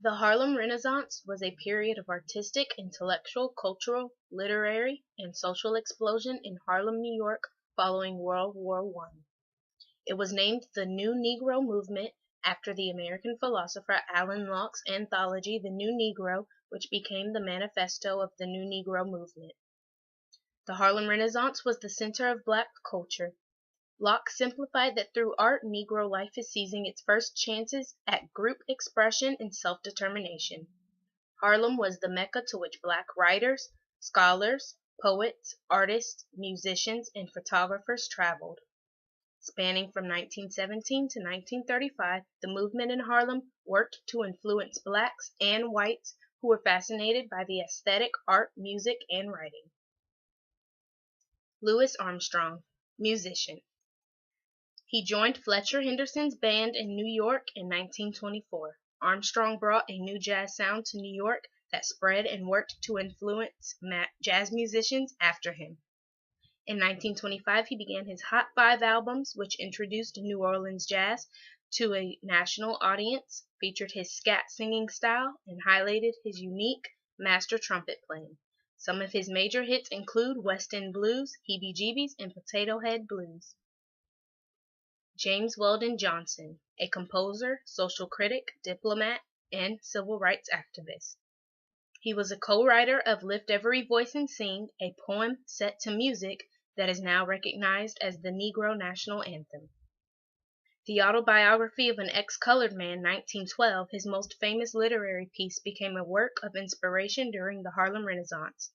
The Harlem Renaissance was a period of artistic, intellectual, cultural, literary, and social explosion in Harlem, New York following World War I. It was named the New Negro Movement after the American philosopher Alain Locke's anthology The New Negro, which became the manifesto of the New Negro Movement. The Harlem Renaissance was the center of black culture. Locke simplified that through art, Negro life is seizing its first chances at group expression and self-determination. Harlem was the Mecca to which black writers, scholars, poets, artists, musicians, and photographers traveled. Spanning from 1917 to 1935, the movement in Harlem worked to influence blacks and whites who were fascinated by the aesthetic, art, music, and writing. Louis Armstrong, musician. He joined Fletcher Henderson's band in New York in 1924. Armstrong brought a new jazz sound to New York that spread and worked to influence jazz musicians after him. In 1925, he began his Hot Five albums, which introduced New Orleans jazz to a national audience, featured his scat singing style, and highlighted his unique master trumpet playing. Some of his major hits include West End Blues, Heebie-Jeebies, and Potato Head Blues. James Weldon Johnson, a composer, social critic, diplomat, and civil rights activist. He was a co-writer of Lift Every Voice and Sing, a poem set to music that is now recognized as the Negro National Anthem. The Autobiography of an Ex-Colored Man, 1912, his most famous literary piece, became a work of inspiration during the Harlem Renaissance.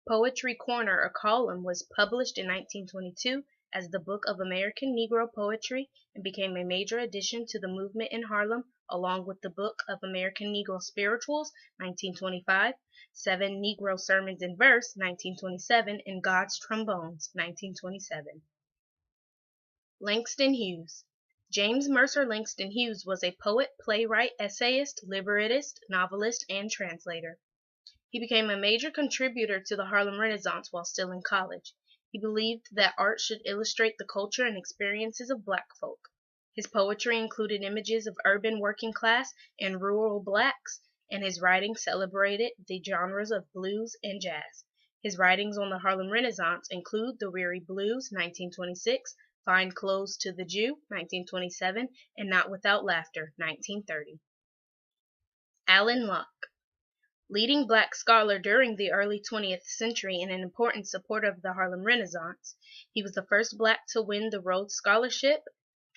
Poetry Corner, or column, was published in 1922 as the Book of American Negro Poetry and became a major addition to the movement in Harlem, along with the Book of American Negro Spirituals, 1925, Seven Negro Sermons in Verse, 1927, and God's Trombones, 1927. Langston Hughes. James Mercer Langston Hughes was a poet, playwright, essayist, librettist, novelist, and translator. He became a major contributor to the Harlem Renaissance while still in college. He believed that art should illustrate the culture and experiences of black folk. His poetry included images of urban working class and rural blacks, and his writings celebrated the genres of blues and jazz. His writings on the Harlem Renaissance include The Weary Blues, 1926, Fine Clothes to the Jew, 1927, and Not Without Laughter, 1930. Alain Locke. Leading black scholar during the early 20th century and an important supporter of the Harlem Renaissance, he was the first black to win the Rhodes Scholarship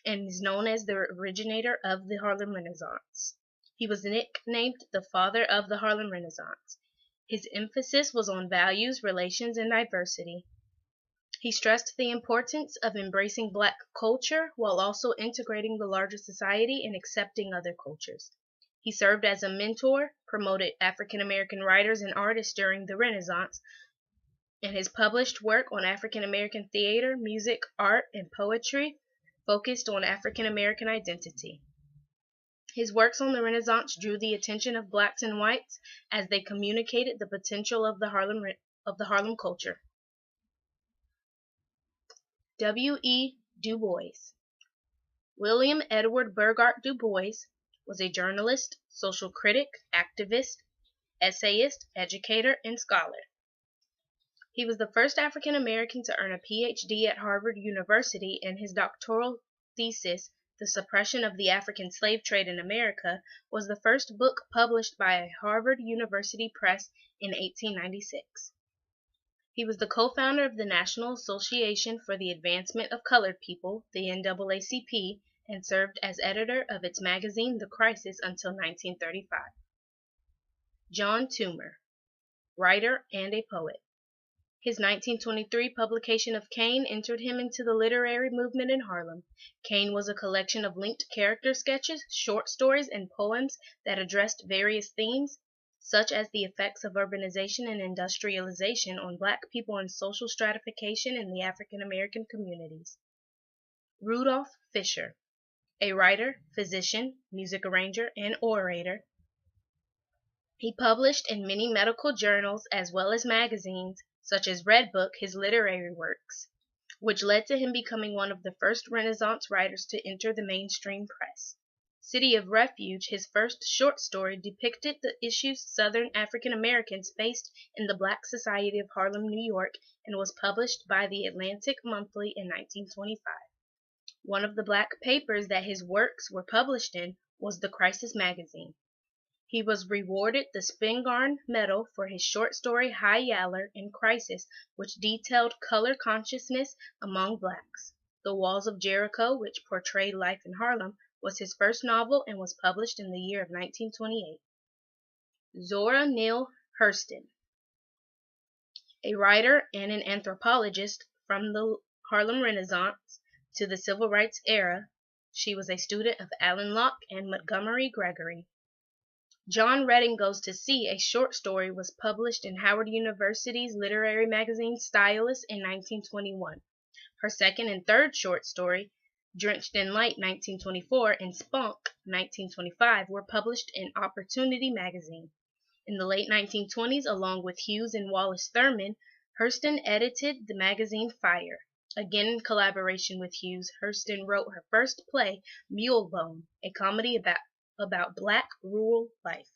and is known as the originator of the Harlem Renaissance. He was nicknamed the father of the Harlem Renaissance. His emphasis was on values, relations, and diversity. He stressed the importance of embracing black culture while also integrating the larger society and accepting other cultures. He served as a mentor, promoted African American writers and artists during the Renaissance, and his published work on African American theater, music, art, and poetry focused on African American identity. His works on the Renaissance drew the attention of blacks and whites as they communicated the potential of the Harlem culture. W. E. Du Bois. William Edward Burghardt Du Bois was a journalist, social critic, activist, essayist, educator, and scholar. He was the first African American to earn a Ph.D. at Harvard University, and his doctoral thesis, The Suppression of the African Slave Trade in America, was the first book published by a Harvard University press in 1896. He was the co-founder of the National Association for the Advancement of Colored People, the NAACP, and served as editor of its magazine The Crisis until 1935. John Toomer, writer and a poet. His 1923 publication of Cain entered him into the literary movement in Harlem. Cain was a collection of linked character sketches, short stories, and poems that addressed various themes, such as the effects of urbanization and industrialization on black people and social stratification in the African American communities. Rudolph Fisher, a writer, physician, music arranger, and orator. He published in many medical journals as well as magazines, such as Red Book, his literary works, which led to him becoming one of the first Renaissance writers to enter the mainstream press. City of Refuge, his first short story, depicted the issues Southern African Americans faced in the Black Society of Harlem, New York, and was published by the Atlantic Monthly in 1925. One of the black papers that his works were published in was the Crisis magazine. He was rewarded the Spingarn Medal for his short story High Yaller in Crisis, which detailed color consciousness among blacks. The Walls of Jericho, which portrayed life in Harlem, was his first novel and was published in the year of 1928. Zora Neale Hurston, a writer and an anthropologist from the Harlem Renaissance to the Civil Rights era, she was a student of Alain Locke and Montgomery Gregory. John Redding Goes to Sea, a short story, was published in Howard University's literary magazine Stylus in 1921. Her second and third short story, Drenched in Light 1924 and Spunk 1925, were published in Opportunity magazine. In the late 1920s, along with Hughes and Wallace Thurman, Hurston edited the magazine Fire. Again in collaboration with Hughes, Hurston wrote her first play, Mulebone, a comedy about black rural life.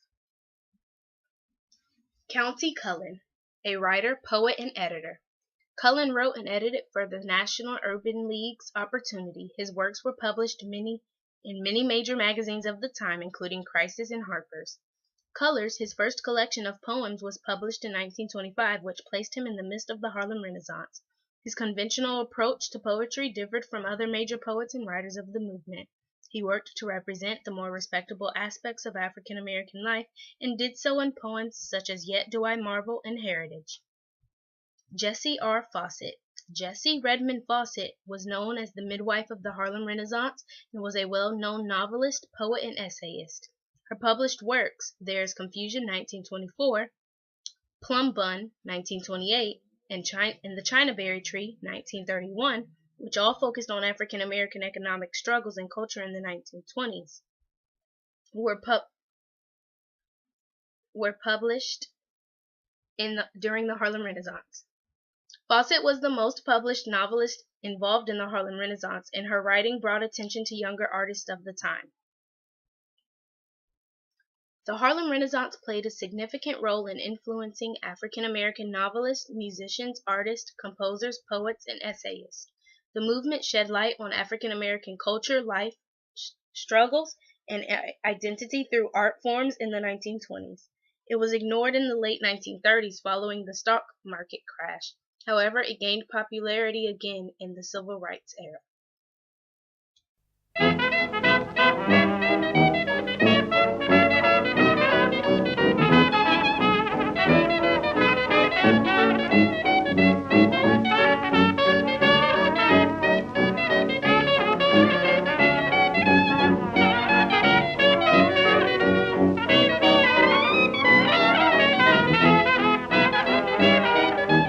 Countee Cullen, a writer, poet, and editor. Cullen wrote and edited for the National Urban League's Opportunity. His works were published in many major magazines of the time, including Crisis and Harper's. Colors, his first collection of poems, was published in 1925, which placed him in the midst of the Harlem Renaissance. His conventional approach to poetry differed from other major poets and writers of the movement. He worked to represent the more respectable aspects of African American life, and did so in poems such as Yet Do I Marvel and Heritage. Jessie R. Fawcett. Jessie Redmond Fawcett was known as the midwife of the Harlem Renaissance and was a well-known novelist, poet, and essayist. Her published works, There is Confusion, 1924, Plum Bun, 1928, and The Chinaberry Tree, 1931, which all focused on African American economic struggles and culture in the 1920s, were published during the Harlem Renaissance. Fawcett was the most published novelist involved in the Harlem Renaissance, and her writing brought attention to younger artists of the time. The Harlem Renaissance played a significant role in influencing African American novelists, musicians, artists, composers, poets, and essayists. The movement shed light on African American culture, life, struggles, and identity through art forms in the 1920s. It was ignored in the late 1930s following the stock market crash. However, it gained popularity again in the Civil Rights era.